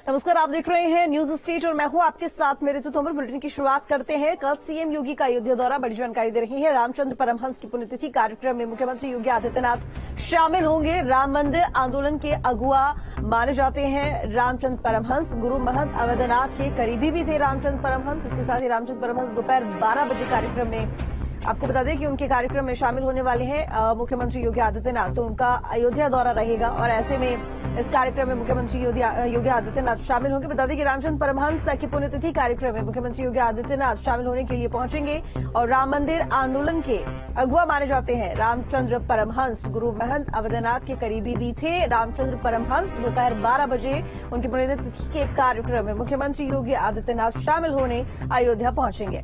नमस्कार, आप देख रहे हैं न्यूज स्टेट और मैं हूं आपके साथ मेरे तोमर। बुलेटिन की शुरुआत करते हैं। कल सीएम योगी का अयोध्या दौरा, बड़ी जानकारी दे रही है। रामचंद्र परमहंस की पुण्यतिथि कार्यक्रम में मुख्यमंत्री योगी आदित्यनाथ शामिल होंगे। राम मंदिर आंदोलन के अगुआ माने जाते हैं रामचंद्र परमहंस। गुरु महंत अवैधनाथ के करीबी भी थे रामचंद्र परमहंस। इसके साथ ही रामचंद्र परमहंस दोपहर 12 बजे कार्यक्रम में, आपको बता दें कि उनके कार्यक्रम में शामिल होने वाले हैं मुख्यमंत्री योगी आदित्यनाथ। तो उनका अयोध्या दौरा रहेगा और ऐसे में इस कार्यक्रम में मुख्यमंत्री योगी आदित्यनाथ शामिल होंगे। बता दें कि रामचंद्र परमहंस की पुण्यतिथि कार्यक्रम में मुख्यमंत्री योगी आदित्यनाथ शामिल होने के लिए पहुंचेंगे और राम मंदिर आंदोलन के अगुआ माने जाते हैं रामचंद्र परमहंस। गुरु महंत अवैधनाथ के करीबी भी थे रामचंद्र परमहंस। दोपहर 12 बजे उनकी पुण्यतिथि के कार्यक्रम में मुख्यमंत्री योगी आदित्यनाथ शामिल होने अयोध्या पहुंचेंगे।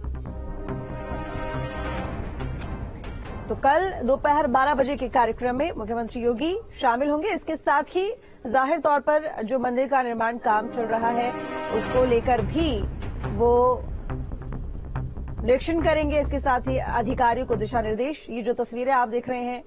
तो कल दोपहर 12 बजे के कार्यक्रम में मुख्यमंत्री योगी शामिल होंगे। इसके साथ ही जाहिर तौर पर जो मंदिर का निर्माण काम चल रहा है उसको लेकर भी वो निरीक्षण करेंगे। इसके साथ ही अधिकारियों को दिशा निर्देश। ये जो तस्वीरें आप देख रहे हैं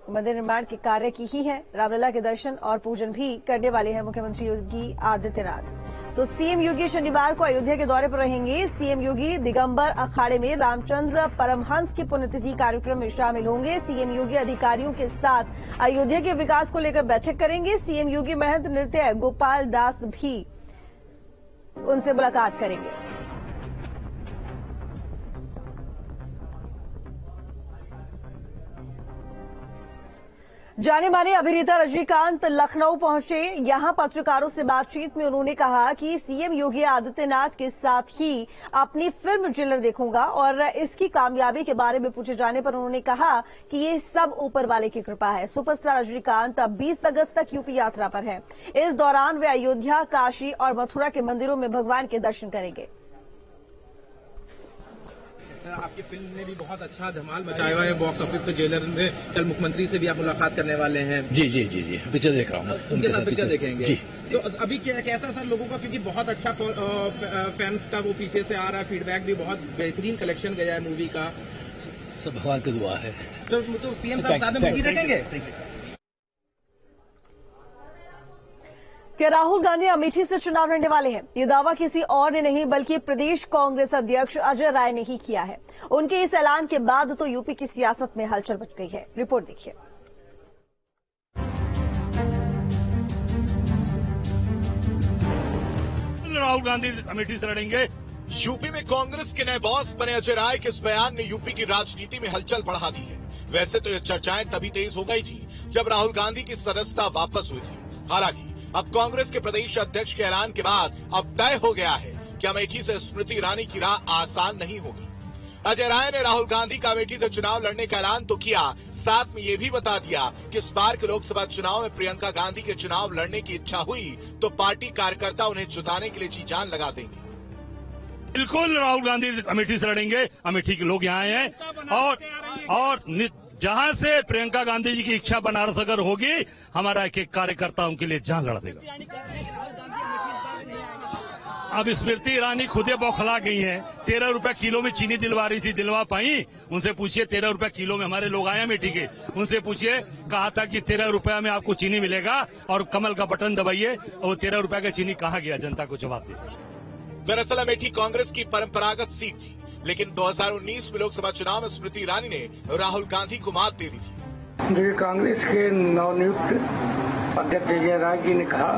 मंदिर निर्माण के कार्य की ही है। रामलला के दर्शन और पूजन भी करने वाले हैं मुख्यमंत्री योगी आदित्यनाथ। तो सीएम योगी शनिवार को अयोध्या के दौरे पर रहेंगे। सीएम योगी दिगंबर अखाड़े में रामचंद्र परमहंस की पुण्यतिथि कार्यक्रम में शामिल होंगे। सीएम योगी अधिकारियों के साथ अयोध्या के विकास को लेकर बैठक करेंगे। सीएम योगी महंत नृत्य गोपाल दास भी उनसे मुलाकात करेंगे। जाने माने अभिनेता रजनीकांत लखनऊ पहुंचे। यहां पत्रकारों से बातचीत में उन्होंने कहा कि सीएम योगी आदित्यनाथ के साथ ही अपनी फिल्म जेलर देखूंगा और इसकी कामयाबी के बारे में पूछे जाने पर उन्होंने कहा कि ये सब ऊपर वाले की कृपा है। सुपरस्टार रजनीकांत अब 20 अगस्त तक यूपी यात्रा पर है। इस दौरान वे अयोध्या, काशी और मथुरा के मंदिरों में भगवान के दर्शन करेंगे। आपकी फिल्म ने भी बहुत अच्छा धमाल मचाया हुआ है बॉक्स ऑफिस पे। जेलर में कल मुख्यमंत्री से भी आप मुलाकात करने वाले हैं। जी जी जी जी पिक्चर देख रहा हूँ। उनके साथ पिक्चर देखेंगे जी। तो अभी कैसा सर लोगों का, क्योंकि बहुत अच्छा फैंस का वो पीछे से आ रहा है, फीडबैक भी बहुत बेहतरीन कलेक्शन गया है मूवी का। सब भगवान की दुआ है। सर तो सीएम साहब साथ में मूवी देखेंगे कि राहुल गांधी अमेठी से चुनाव लड़ने वाले हैं। ये दावा किसी और ने नहीं बल्कि प्रदेश कांग्रेस अध्यक्ष अजय राय ने ही किया है। उनके इस ऐलान के बाद तो यूपी की सियासत में हलचल मच गई है। रिपोर्ट देखिए। राहुल गांधी अमेठी से लड़ेंगे। यूपी में कांग्रेस के नए बॉस बने अजय राय के इस बयान ने यूपी की राजनीति में हलचल बढ़ा दी है। वैसे तो ये चर्चाएं तभी तेज हो गई थी जब राहुल गांधी की सदस्यता वापस हुई थी। हालांकि अब कांग्रेस के प्रदेश अध्यक्ष के ऐलान के बाद अब तय हो गया है कि अमेठी से स्मृति ईरानी की राह आसान नहीं होगी। अजय राय ने राहुल गांधी का अमेठी से चुनाव लड़ने का ऐलान तो किया, साथ में ये भी बता दिया कि इस बार के लोकसभा चुनाव में प्रियंका गांधी के चुनाव लड़ने की इच्छा हुई तो पार्टी कार्यकर्ता उन्हें जुटाने के लिए जी जान लगा देंगे। बिल्कुल राहुल गांधी अमेठी से लड़ेंगे। अमेठी के लोग यहाँ आए हैं और जहां से प्रियंका गांधी जी की इच्छा बनारस अगर होगी, हमारा एक एक कार्यकर्ता उनके लिए जान लड़ा देगा। अब स्मृति ईरानी खुदे बौखला गई हैं। 13 रुपए किलो में चीनी दिलवा रही थी, दिलवा पाई? उनसे पूछिए। 13 रुपए किलो में हमारे लोग आए अमेठी के, उनसे पूछिए। कहा था कि 13 रुपए में आपको चीनी मिलेगा और कमल का बटन दबाइए, और 13 रुपए का चीनी कहाँ गया? जनता को जवाब दीजिए। दरअसल अमेठी कांग्रेस की परंपरागत सीट थी, लेकिन 2019 में लोकसभा चुनाव में स्मृति ईरानी ने राहुल गांधी को मात दे दी थी। देखिए, कांग्रेस के नवनियुक्त अध्यक्ष अजय राय जी ने कहा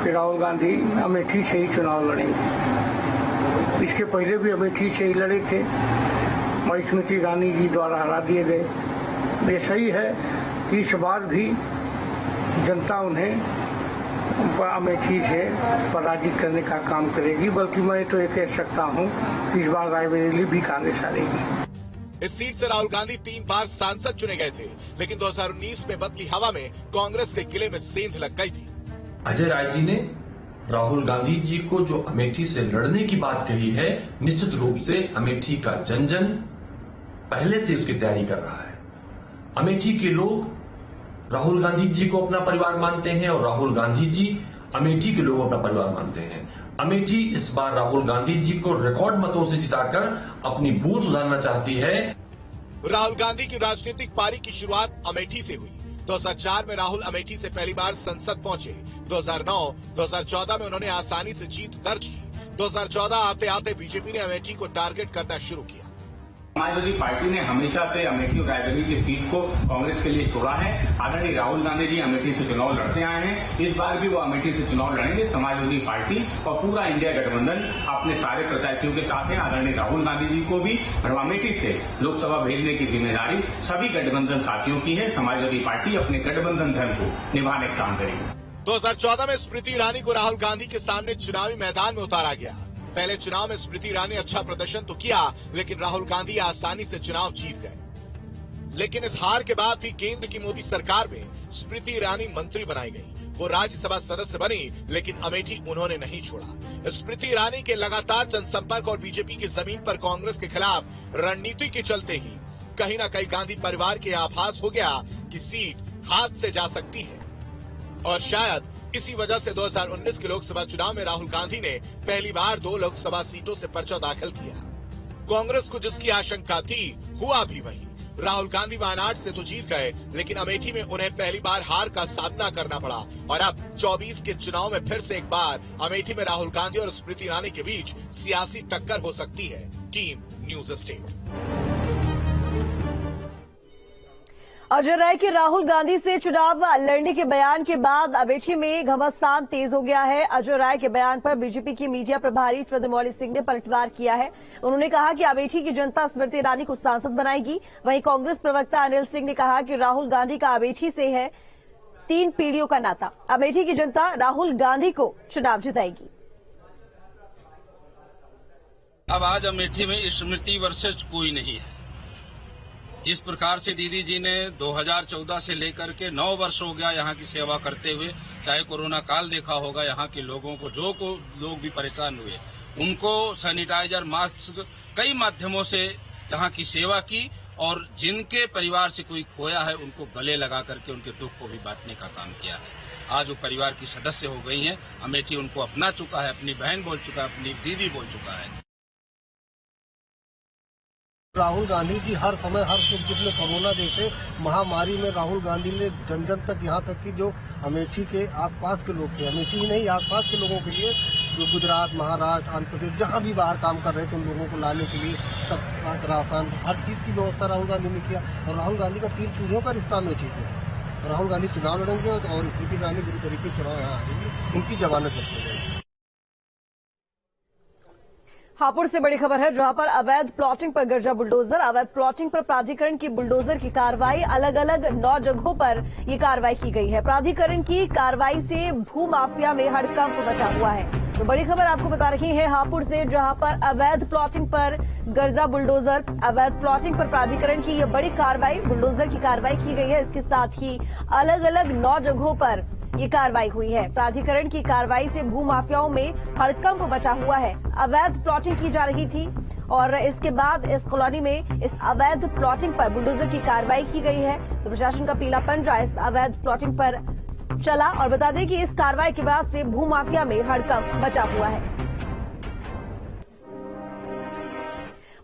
कि राहुल गांधी अमेठी से ही चुनाव लड़ेंगे। इसके पहले भी अमेठी से ही लड़े थे और स्मृति ईरानी जी द्वारा हरा दिए गए। ये सही है कि इस बार भी जनता उन्हें अमेठी से पराजित करने का काम करेगी। बल्कि मैं तो ये कह सकता हूँ कि इस बार रायबरेली भी कांग्रेस हारेगी। इस सीट से राहुल गांधी 3 बार सांसद चुने गए थे, लेकिन 2019 में बदली हवा में कांग्रेस के किले में सेंध लग गई थी। अजय राय जी ने राहुल गांधी जी को जो अमेठी से लड़ने की बात कही है, निश्चित रूप से अमेठी का जन जन पहले से उसकी तैयारी कर रहा है। अमेठी के लोग राहुल गांधी जी को अपना परिवार मानते हैं और राहुल गांधी जी अमेठी के लोग अपना परिवार मानते हैं। अमेठी इस बार राहुल गांधी जी को रिकॉर्ड मतों से जिताकर अपनी बूथ सुधारना चाहती है। राहुल गांधी की राजनीतिक पारी की शुरुआत अमेठी से हुई। 2004 में राहुल अमेठी से पहली बार संसद पहुंचे। 2009-2014 में उन्होंने आसानी से जीत दर्ज की। 2014 आते आते बीजेपी ने अमेठी को टारगेट करना शुरू किया। समाजवादी पार्टी ने हमेशा से अमेठी और रायबरेली की सीट को कांग्रेस के लिए छोड़ा है। आदरणीय राहुल गांधी जी अमेठी से चुनाव लड़ते आए हैं, इस बार भी वो अमेठी से चुनाव लड़ेंगे। समाजवादी पार्टी और पूरा इंडिया गठबंधन अपने सारे प्रत्याशियों के साथ है। आदरणीय राहुल गांधी जी को भी अमेठी से लोकसभा भेजने की जिम्मेदारी सभी गठबंधन साथियों की है। समाजवादी पार्टी अपने गठबंधन धर्म को निभाने का काम करेगी। 2014 में स्मृति ईरानी को राहुल गांधी के सामने चुनावी मैदान में उतारा गया। पहले चुनाव में स्मृति ईरानी अच्छा प्रदर्शन तो किया, लेकिन राहुल गांधी आसानी से चुनाव जीत गए। लेकिन इस हार के बाद भी केंद्र की मोदी सरकार में स्मृति ईरानी मंत्री बनाई गई। वो राज्यसभा सदस्य बनी, लेकिन अमेठी उन्होंने नहीं छोड़ा। स्मृति ईरानी के लगातार जनसंपर्क और बीजेपी की जमीन पर कांग्रेस के खिलाफ रणनीति के चलते ही कहीं न कहीं गांधी परिवार के आभास हो गया कि सीट हाथ से जा सकती है। और शायद इसी वजह से 2019 के लोकसभा चुनाव में राहुल गांधी ने पहली बार 2 लोकसभा सीटों से पर्चा दाखिल किया। कांग्रेस को जिसकी आशंका थी, हुआ भी वही। राहुल गांधी वायनाड से तो जीत गए, लेकिन अमेठी में उन्हें पहली बार हार का सामना करना पड़ा। और अब 24 के चुनाव में फिर से एक बार अमेठी में राहुल गांधी और स्मृति ईरानी के बीच सियासी टक्कर हो सकती है। Team news state. Ajay Rai के राहुल गांधी से चुनाव लड़ने के बयान के बाद अमेठी में घमासान तेज हो गया है। अजय राय के बयान पर बीजेपी के मीडिया प्रभारी चंद्रमौली सिंह ने पलटवार किया है। उन्होंने कहा कि अमेठी की जनता स्मृति ईरानी को सांसद बनाएगी। वहीं कांग्रेस प्रवक्ता अनिल सिंह ने कहा कि राहुल गांधी का अमेठी से है 3 पीढ़ियों का नाता। अमेठी की जनता राहुल गांधी को चुनाव जिताएगी। अब आज अमेठी में स्मृति वर्सेस कोई नहीं है। जिस प्रकार से दीदी जी ने 2014 से लेकर के 9 वर्ष हो गया यहाँ की सेवा करते हुए, चाहे कोरोना काल देखा होगा, यहाँ के लोगों को लोग भी परेशान हुए, उनको सैनिटाइजर, मास्क कई माध्यमों से यहाँ की सेवा की। और जिनके परिवार से कोई खोया है उनको गले लगा करके उनके दुख को भी बांटने का काम किया है। आज वो परिवार की सदस्य हो गई हैं। अमेठी उनको अपना चुका है, अपनी बहन बोल चुका है, अपनी दीदी बोल चुका है। राहुल गांधी जी हर समय हर सुख दुख में कोरोना जैसे महामारी में राहुल गांधी ने जन जन तक, यहाँ तक कि जो अमेठी के आसपास के लोग थे, अमेठी ही नहीं आसपास के लोगों के लिए, जो गुजरात, महाराष्ट्र, आंध्र प्रदेश जहाँ भी बाहर काम कर रहे थे, उन लोगों को लाने के लिए सब राशन हर चीज़ की व्यवस्था राहुल गांधी ने किया। और राहुल गांधी का 3 पीढ़ियों का रिश्ता अमेठी से। राहुल गांधी चुनाव लड़ेंगे और स्मृति ईरानी बुरी तरीके से चुनाव यहाँ आएंगे, उनकी जमानत रखी जाएगी। हापुड़ से बड़ी खबर है, जहां पर अवैध प्लॉटिंग पर गर्जा बुलडोजर। अवैध प्लॉटिंग पर प्राधिकरण की बुलडोजर की कार्रवाई। अलग अलग 9 जगहों पर ये कार्रवाई की गई है। प्राधिकरण की कार्रवाई से भू माफिया में हड़कंप मचा हुआ है। तो बड़ी खबर आपको बता रही है हापुड़ से, जहां पर अवैध प्लॉटिंग पर गर्जा बुलडोजर। अवैध प्लॉटिंग पर प्राधिकरण की ये बड़ी कार्रवाई, बुलडोजर की कार्रवाई की गई है। इसके साथ ही अलग अलग 9 जगहों पर ये कार्रवाई हुई है। प्राधिकरण की कार्रवाई से भू माफियाओं में हड़कंप मचा हुआ है। अवैध प्लॉटिंग की जा रही थी और इसके बाद इस कॉलोनी में इस अवैध प्लॉटिंग पर बुलडोजर की कार्रवाई की गई है। तो प्रशासन का पीला पंजा इस अवैध प्लॉटिंग पर चला। और बता दें कि इस कार्रवाई के बाद से भू माफिया में हड़कंप मचा हुआ है।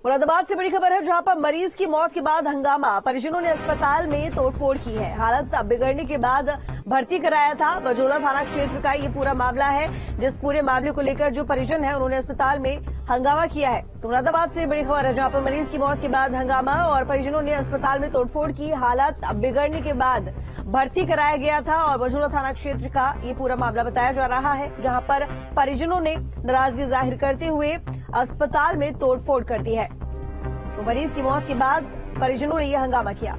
मुरादाबाद से बड़ी खबर है, जहां पर मरीज की मौत के बाद हंगामा। परिजनों ने अस्पताल में तोड़फोड़ की है। हालत बिगड़ने के बाद भर्ती कराया था। बजोला थाना क्षेत्र का ये पूरा मामला है, जिस पूरे मामले को लेकर जो परिजन है उन्होंने अस्पताल में हंगामा किया है। तो मुरादाबाद से बड़ी खबर है, जहां पर मरीज की मौत के बाद हंगामा और परिजनों ने अस्पताल में तोड़फोड़ की। हालत बिगड़ने के बाद भर्ती कराया गया था और बजोला थाना क्षेत्र का ये पूरा मामला बताया जा रहा है, जहां पर परिजनों ने नाराजगी जाहिर करते हुए अस्पताल में तोड़फोड़ कर दी है। तो मरीज की मौत के बाद परिजनों ने यह हंगामा किया।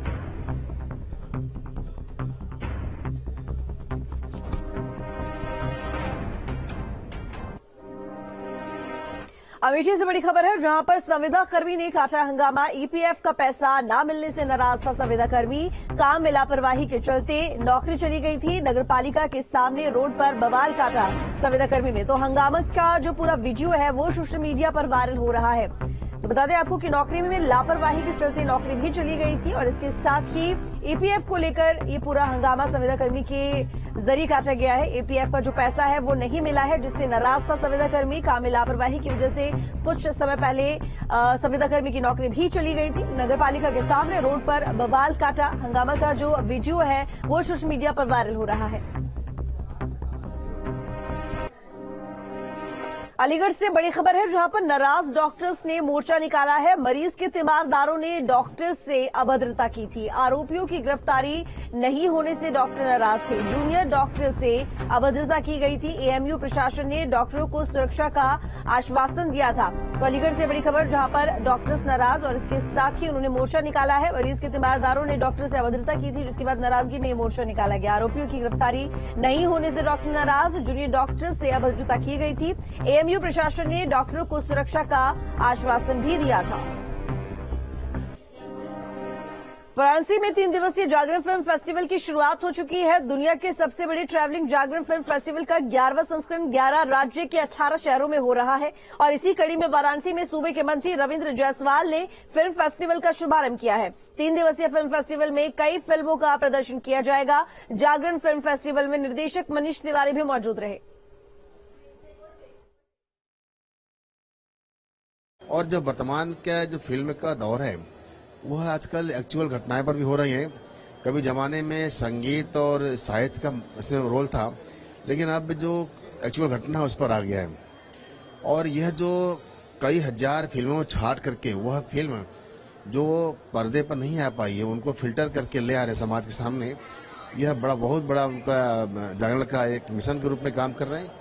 अमेठी से बड़ी खबर है, जहां पर संविदा कर्मी ने काटा हंगामा। ईपीएफ का पैसा न मिलने से नाराज था संविदा कर्मी। काम में लापरवाही के चलते नौकरी चली गई थी। नगरपालिका के सामने रोड पर बवाल काटा संविदा कर्मी ने। तो हंगामा का जो पूरा वीडियो है वो सोशल मीडिया पर वायरल हो रहा है। तो बता दें आपको कि नौकरी में लापरवाही के चलते नौकरी भी चली गई थी और इसके साथ ही ईपीएफ को लेकर ये पूरा हंगामा संविदाकर्मी के जरिए काटा गया है। ईपीएफ का जो पैसा है वो नहीं मिला है, जिससे नाराज था संविदाकर्मी। काम में लापरवाही की वजह से कुछ समय पहले संविदाकर्मी की नौकरी भी चली गई थी। नगरपालिका के सामने रोड पर बवाल काटा। हंगामा का जो वीडियो है वो सोशल मीडिया पर वायरल हो रहा है। अलीगढ़ से बड़ी खबर है, जहां पर नाराज डॉक्टर्स ने मोर्चा निकाला है। मरीज के तीमारदारों ने डॉक्टर से अभद्रता की थी। आरोपियों की गिरफ्तारी नहीं होने से डॉक्टर नाराज थे। जूनियर डॉक्टर से अभद्रता की गई थी। एएमयू प्रशासन ने डॉक्टरों को सुरक्षा का आश्वासन दिया था। तो अलीगढ़ से बड़ी खबर, जहां पर डॉक्टर्स नाराज और इसके साथ ही उन्होंने मोर्चा निकाला है। मरीज के तीमारदारों ने डॉक्टर से अभद्रता की थी, जिसके बाद नाराजगी में मोर्चा निकाला गया। आरोपियों की गिरफ्तारी नहीं होने से डॉक्टर नाराज। जूनियर डॉक्टर से अभद्रता की गई थी। एएमयू प्रशासन ने डॉक्टरों को सुरक्षा का आश्वासन भी दिया था। वाराणसी में 3 दिवसीय जागरण फिल्म फेस्टिवल की शुरुआत हो चुकी है। दुनिया के सबसे बड़े ट्रैवलिंग जागरण फिल्म फेस्टिवल का 11वां संस्करण 11 राज्य के 18 शहरों में हो रहा है और इसी कड़ी में वाराणसी में सूबे के मंत्री रविंद्र जायसवाल ने फिल्म फेस्टिवल का शुभारंभ किया है। 3 दिवसीय फिल्म फेस्टिवल में कई फिल्मों का प्रदर्शन किया जाएगा। जागरण फिल्म फेस्टिवल में निर्देशक मनीष तिवारी भी मौजूद रहे। और जो वर्तमान का जो फिल्म का दौर है वह आजकल एक्चुअल घटनाएं पर भी हो रही हैं। कभी जमाने में संगीत और साहित्य का इसमें रोल था, लेकिन अब जो एक्चुअल घटना है उस पर आ गया है। और यह जो कई हजार फिल्मों में छाट करके वह फिल्म जो पर्दे पर नहीं आ पाई है उनको फिल्टर करके ले आ रहे समाज के सामने, यह बहुत बड़ा उनका जागरण का एक मिशन के रूप में काम कर रहे हैं।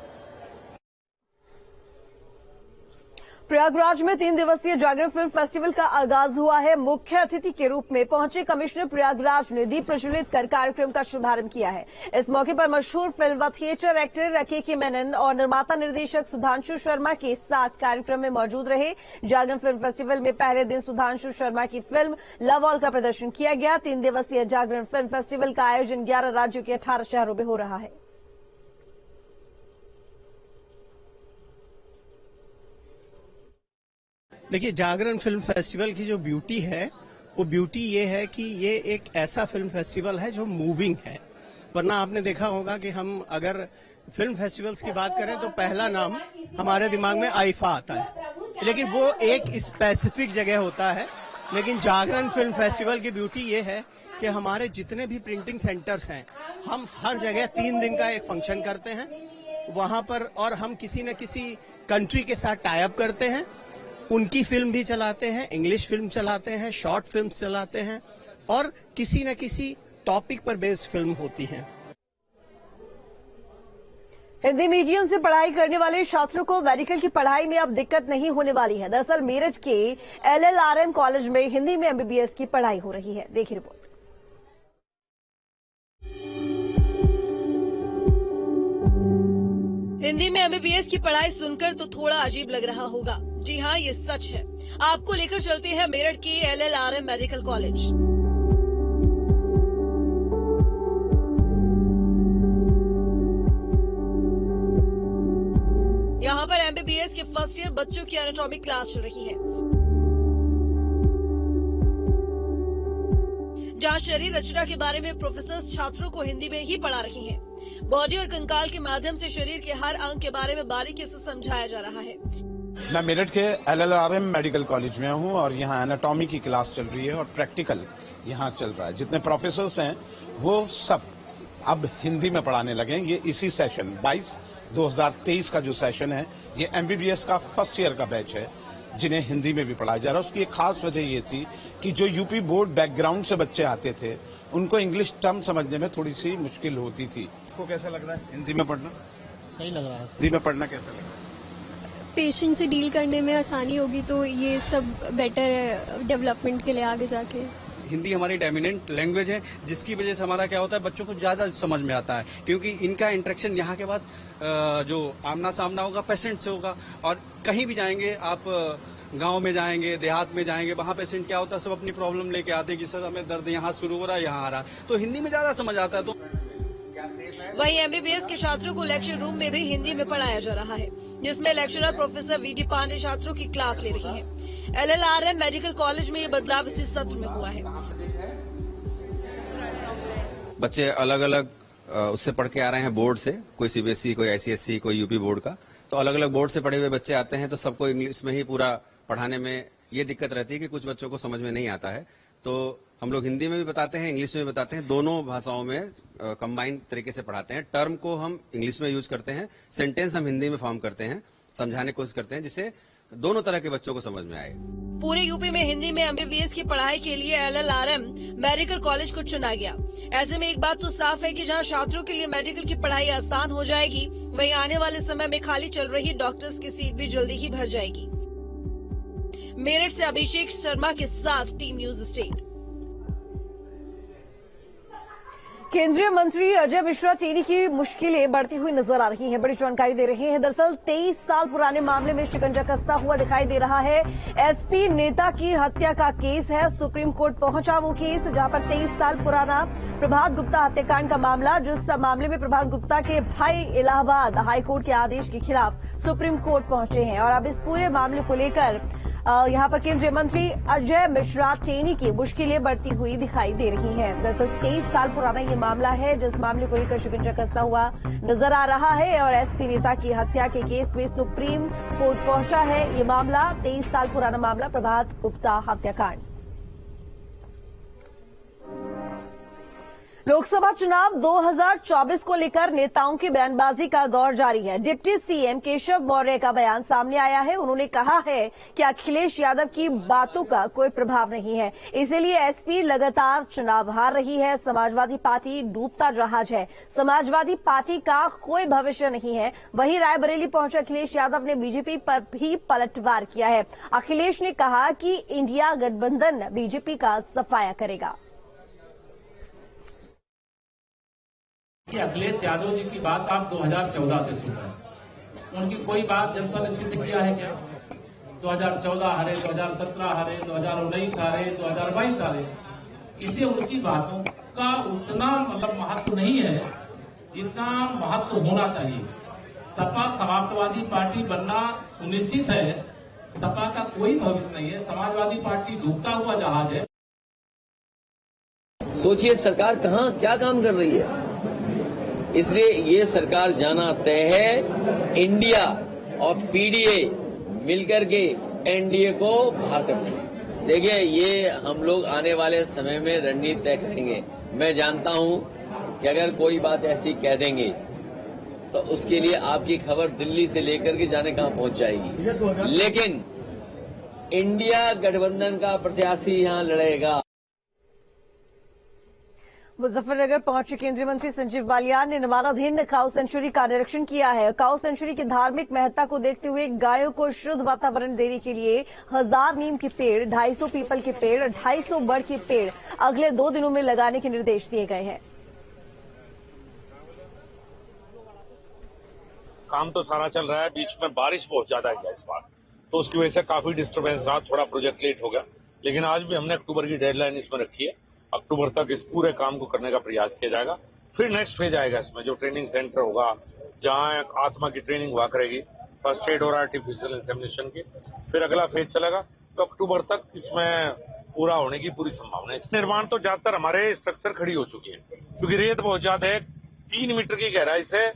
प्रयागराज में 3 दिवसीय जागरण फिल्म फेस्टिवल का आगाज हुआ है। मुख्य अतिथि के रूप में पहुंचे कमिश्नर प्रयागराज ने दीप प्रज्वलित कर कार्यक्रम का शुभारंभ किया है। इस मौके पर मशहूर फिल्म व थिएटर एक्टर के मेनन और निर्माता निर्देशक सुधांशु शर्मा के साथ कार्यक्रम में मौजूद रहे। जागरण फिल्म फेस्टिवल में पहले दिन सुधांशु शर्मा की फिल्म लव ऑल का प्रदर्शन किया गया। 3 दिवसीय जागरण फिल्म फेस्टिवल का आयोजन 11 राज्यों के 18 शहरों में हो रहा है। देखिए, जागरण फिल्म फेस्टिवल की जो ब्यूटी है वो ब्यूटी ये है कि ये एक ऐसा फिल्म फेस्टिवल है जो मूविंग है। वरना आपने देखा होगा कि हम अगर फिल्म फेस्टिवल्स की बात करें तो पहला नाम हमारे दिमाग में आईफा आता है, लेकिन वो एक स्पेसिफिक जगह होता है। लेकिन जागरण फिल्म फेस्टिवल की ब्यूटी ये है कि हमारे जितने भी प्रिंटिंग सेंटर्स हैं, हम हर जगह 3 दिन का एक फंक्शन करते हैं वहां पर, और हम किसी न किसी कंट्री के साथ टाई अप करते हैं। उनकी फिल्म भी चलाते हैं, इंग्लिश फिल्म चलाते हैं, शॉर्ट फिल्म चलाते हैं, और किसी न किसी टॉपिक पर बेस्ड फिल्म होती हैं। हिंदी मीडियम से पढ़ाई करने वाले छात्रों को मेडिकल की पढ़ाई में अब दिक्कत नहीं होने वाली है। दरअसल मेरठ के LLRM कॉलेज में हिंदी में MBBS की पढ़ाई हो रही है। देखिए रिपोर्ट। हिंदी में MBBS की पढ़ाई सुनकर तो थोड़ा अजीब लग रहा होगा। जी हाँ, ये सच है। आपको लेकर चलते हैं मेरठ के LLRM मेडिकल कॉलेज। यहाँ पर MBBS के फर्स्ट ईयर बच्चों की एनाटॉमी क्लास चल रही है, जहाँ शरीर रचना के बारे में प्रोफेसर छात्रों को हिंदी में ही पढ़ा रही हैं। बॉडी और कंकाल के माध्यम से शरीर के हर अंग के बारे में बारीकी से समझाया जा रहा है। मैं मेरठ के LLRM मेडिकल कॉलेज में हूं और यहाँ एनाटॉमी की क्लास चल रही है और प्रैक्टिकल यहाँ चल रहा है। जितने प्रोफेसर्स हैं वो सब अब हिंदी में पढ़ाने लगे। ये इसी सेशन 2023 का जो सेशन है, ये MBBS का फर्स्ट ईयर का बैच है जिन्हें हिंदी में भी पढ़ाया जा रहा है। उसकी एक खास वजह ये थी कि जो यूपी बोर्ड बैकग्राउंड से बच्चे आते थे उनको इंग्लिश टर्म समझने में थोड़ी सी मुश्किल होती थी। आपको कैसा लग रहा है हिंदी में पढ़ना? सही लग रहा है। हिंदी में पढ़ना कैसा लग रहा है? पेशेंट से डील करने में आसानी होगी, तो ये सब बेटर है डेवलपमेंट के लिए आगे जाके। हिंदी हमारी डोमिनेंट लैंग्वेज है, जिसकी वजह से हमारा क्या होता है, बच्चों को ज्यादा समझ में आता है, क्योंकि इनका इंटरेक्शन यहाँ के बाद जो आमना सामना होगा पेशेंट से होगा। और कहीं भी जाएंगे आप, गांव में जाएंगे, देहात में जाएंगे, वहाँ पेशेंट क्या होता है, सब अपनी प्रॉब्लम लेके आते हैं कि सर हमें दर्द यहाँ शुरू हो रहा है, यहाँ आ रहा है, तो हिंदी में ज्यादा समझ आता है। तो वहीं MBBS के छात्रों को लेक्चर रूम में भी हिंदी में पढ़ाया जा रहा है, जिसमें लेक्चरर प्रोफेसर VD पांडे छात्रों की क्लास ले रही हैं। LLRM मेडिकल कॉलेज में ये बदलाव इसी सत्र में हुआ है। बच्चे अलग अलग उससे पढ़ के आ रहे हैं बोर्ड से, कोई CBSE, कोई ICSE, कोई यूपी बोर्ड का। तो अलग अलग बोर्ड से पढ़े हुए बच्चे आते हैं तो सबको इंग्लिश में ही पूरा पढ़ाने में ये दिक्कत रहती है कि कुछ बच्चों को समझ में नहीं आता है। तो हम लोग हिंदी में भी बताते हैं, इंग्लिश में भी बताते हैं, दोनों भाषाओं में कंबाइंड तरीके से पढ़ाते हैं। टर्म को हम इंग्लिश में यूज करते हैं, सेंटेंस हम हिंदी में फॉर्म करते हैं, समझाने की कोशिश करते हैं जिससे दोनों तरह के बच्चों को समझ में आए। पूरे यूपी में हिंदी में MBBS की पढ़ाई के लिए LLRM मेडिकल कॉलेज को चुना गया। ऐसे में एक बात तो साफ है कि जहां छात्रों के लिए मेडिकल की पढ़ाई आसान हो जाएगी, वहीं आने वाले समय में खाली चल रही डॉक्टर्स की सीट भी जल्दी ही भर जाएगी। मेरठ से अभिषेक शर्मा के साथ टीम न्यूज स्टेट। केंद्रीय मंत्री अजय मिश्रा टेनी की मुश्किलें बढ़ती हुई नजर आ रही हैं। बड़ी जानकारी दे रहे हैं। दरअसल 23 साल पुराने मामले में शिकंजा कसता हुआ दिखाई दे रहा है। SP नेता की हत्या का केस है, सुप्रीम कोर्ट पहुंचा वो केस जहां पर 23 साल पुराना प्रभात गुप्ता हत्याकांड का मामला, जिस मामले में प्रभात गुप्ता के भाई इलाहाबाद हाईकोर्ट के आदेश के खिलाफ सुप्रीम कोर्ट पहुंचे हैं। और अब इस पूरे मामले को लेकर यहां पर केंद्रीय मंत्री अजय मिश्रा टेनी की मुश्किलें बढ़ती हुई दिखाई दे रही हैं। दरअसल 23 साल पुराना ये मामला है जिस मामले को लेकर शिकंजा कसता हुआ नजर आ रहा है और SP नेता की हत्या के केस में सुप्रीम कोर्ट पहुंचा है। ये मामला 23 साल पुराना मामला प्रभात गुप्ता हत्याकांड। लोकसभा चुनाव 2024 को लेकर नेताओं की बयानबाजी का दौर जारी है। डिप्टी CM केशव मौर्य का बयान सामने आया है। उन्होंने कहा है कि अखिलेश यादव की बातों का कोई प्रभाव नहीं है, इसीलिए SP लगातार चुनाव हार रही है। समाजवादी पार्टी डूबता जहाज है, समाजवादी पार्टी का कोई भविष्य नहीं है। वहीं रायबरेली पहुंचे अखिलेश यादव ने BJP पर भी पलटवार किया है। अखिलेश ने कहा कि इंडिया गठबंधन BJP का सफाया करेगा। कि अखिलेश यादव जी की बात आप 2014 से सुन रहे हैं, उनकी कोई बात जनता ने सिद्ध किया है क्या? 2014 हारे, 2017 हारे, 2019 हारे, 2022 हारे, इसलिए उनकी बातों का उतना महत्व नहीं है जितना महत्व होना चाहिए। सपा समाजवादी पार्टी बनना सुनिश्चित है, सपा का कोई भविष्य नहीं है, समाजवादी पार्टी डूबता हुआ जहाज है। सोचिए सरकार कहाँ क्या काम कर रही है, इसलिए ये सरकार जाना तय है। इंडिया और PDA मिलकर के NDA को बाहर करते हैं। देखिए ये हम लोग आने वाले समय में रणनीति तय करेंगे। मैं जानता हूं कि अगर कोई बात ऐसी कह देंगे तो उसके लिए आपकी खबर दिल्ली से लेकर के जाने कहां पहुंच जाएगी, लेकिन इंडिया गठबंधन का प्रत्याशी यहां लड़ेगा। मुजफ्फरनगर पहुंचे केंद्रीय मंत्री संजीव बालियान ने निर्माणाधीन काऊ सेंचुरी का निरीक्षण किया है। काऊ सेंचुरी की धार्मिक महत्ता को देखते हुए गायों को शुद्ध वातावरण देने के लिए 1000 नीम के पेड़, 250 पीपल के पेड़, 250 बड़ के पेड़ अगले 2 दिनों में लगाने के निर्देश दिए गए हैं। काम तो सारा चल रहा है, बीच में बारिश बहुत ज्यादा है इस बार, तो उसकी वजह से काफी डिस्टर्बेंस रहा, थोड़ा प्रोजेक्ट लेट हो गया। लेकिन आज भी हमने अक्टूबर की डेडलाइन इसमें रखी है। अक्टूबर तक इस पूरे काम को करने का प्रयास किया जाएगा। फिर नेक्स्ट फेज आएगा इसमें, जो ट्रेनिंग सेंटर होगा, जहां आत्मा की ट्रेनिंग हुआ करेगी, फर्स्ट एड और आर्टिफिशियल इंसेमिनेशन की। फिर अगला फेज चलेगा, तो अक्टूबर तक इसमें पूरा होने की पूरी संभावना है। इस निर्माण तो ज्यादातर हमारे स्ट्रक्चर खड़ी हो चुकी है, क्योंकि रेत बहुत ज्यादा है। 3 मीटर की गहराई से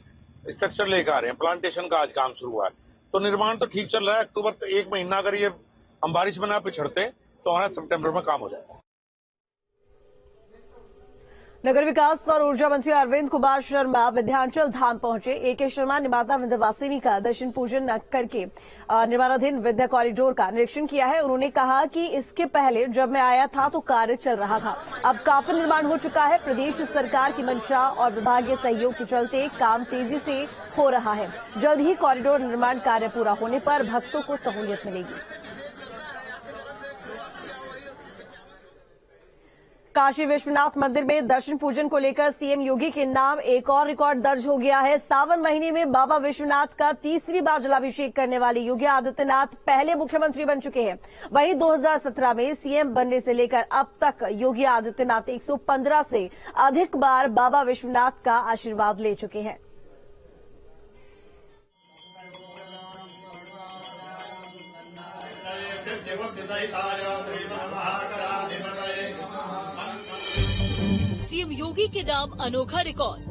स्ट्रक्चर लेकर आ रहे हैं। प्लांटेशन का आज काम शुरू हुआ है, तो निर्माण तो ठीक चल रहा है। अक्टूबर तक 1 महीना अगर ये हम बारिश बना पे छड़ते तो हमारा सितंबर में काम हो जाएगा। नगर विकास और ऊर्जा मंत्री अरविंद कुमार शर्मा विंध्याचल धाम पहुंचे। AK शर्मा ने माता विंध्यवासिनी का दर्शन पूजन करके निर्माणाधीन विद्या कॉरिडोर का निरीक्षण किया है। उन्होंने कहा कि इसके पहले जब मैं आया था तो कार्य चल रहा था, अब काफी निर्माण हो चुका है। प्रदेश सरकार की मंशा और विभागीय सहयोग के चलते काम तेजी से हो रहा है। जल्द ही कॉरिडोर निर्माण कार्य पूरा होने पर भक्तों को सहूलियत मिलेगी। काशी विश्वनाथ मंदिर में दर्शन पूजन को लेकर CM योगी के नाम एक और रिकॉर्ड दर्ज हो गया है। सावन महीने में बाबा विश्वनाथ का तीसरी बार जलाभिषेक करने वाले योगी आदित्यनाथ पहले मुख्यमंत्री बन चुके हैं। वहीं 2017 में CM बनने से लेकर अब तक योगी आदित्यनाथ 115 से अधिक बार बाबा विश्वनाथ का आशीर्वाद ले चुके हैं। योगी के नाम अनोखा रिकॉर्ड।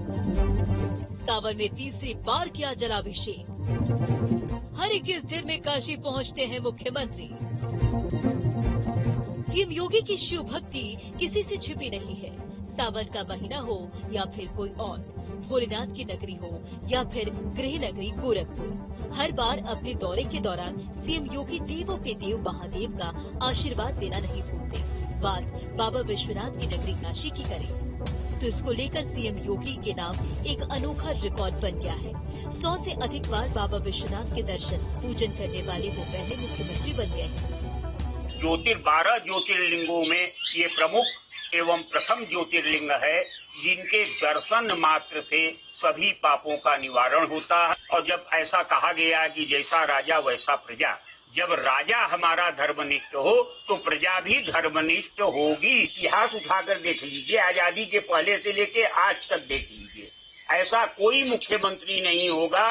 सावन में तीसरी बार किया जलाभिषेक। हर 21 दिन में काशी पहुंचते हैं मुख्यमंत्री। सीएम योगी की शिव भक्ति किसी से छिपी नहीं है। सावन का महीना हो या फिर कोई और, भोलेनाथ की नगरी हो या फिर गृह नगरी गोरखपुर, हर बार अपने दौरे के दौरान सीएम योगी देवों के देव महादेव का आशीर्वाद देना नहीं भूलते। बात बाबा विश्वनाथ की नगरी काशी की करें तो इसको लेकर सीएम योगी के नाम एक अनोखा रिकॉर्ड बन गया है। 100 से अधिक बार बाबा विश्वनाथ के दर्शन पूजन करने वाले वो पहले मुख्यमंत्री बन गए हैं। 12 ज्योतिर्लिंगों में ये प्रमुख एवं प्रथम ज्योतिर्लिंग है जिनके दर्शन मात्र से सभी पापों का निवारण होता है। और जब ऐसा कहा गया कि जैसा राजा वैसा प्रजा, जब राजा हमारा धर्मनिष्ठ हो तो प्रजा भी धर्मनिष्ठ होगी। इतिहास उठाकर देख लीजिए, आजादी के पहले से लेके आज तक देख लीजिए, ऐसा कोई मुख्यमंत्री नहीं होगा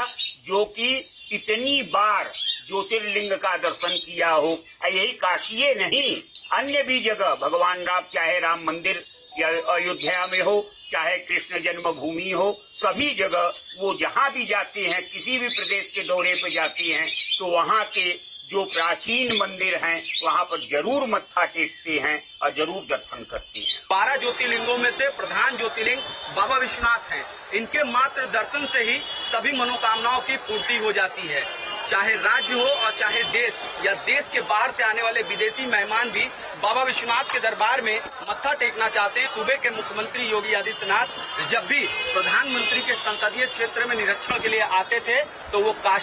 जो कि इतनी बार ज्योतिर्लिंग का दर्शन किया हो। यही काशी नहीं, अन्य भी जगह भगवान राम, चाहे राम मंदिर या अयोध्या में हो, चाहे कृष्ण जन्मभूमि हो, सभी जगह वो जहाँ भी जाते हैं, किसी भी प्रदेश के दौरे पे जाते हैं तो वहाँ के जो प्राचीन मंदिर हैं वहाँ पर जरूर मत्था टेकते हैं और जरूर दर्शन करते हैं। 12 ज्योतिर्लिंगों में से प्रधान ज्योतिर्लिंग बाबा विश्वनाथ हैं। इनके मात्र दर्शन से ही सभी मनोकामनाओं की पूर्ति हो जाती है। चाहे राज्य हो और चाहे देश या देश के बाहर से आने वाले विदेशी मेहमान भी बाबा विश्वनाथ के दरबार में मत्था टेकना चाहते हैं। सूबे के मुख्यमंत्री योगी आदित्यनाथ जब भी प्रधानमंत्री के संसदीय क्षेत्र में निरीक्षण के लिए आते थे तो वो काशी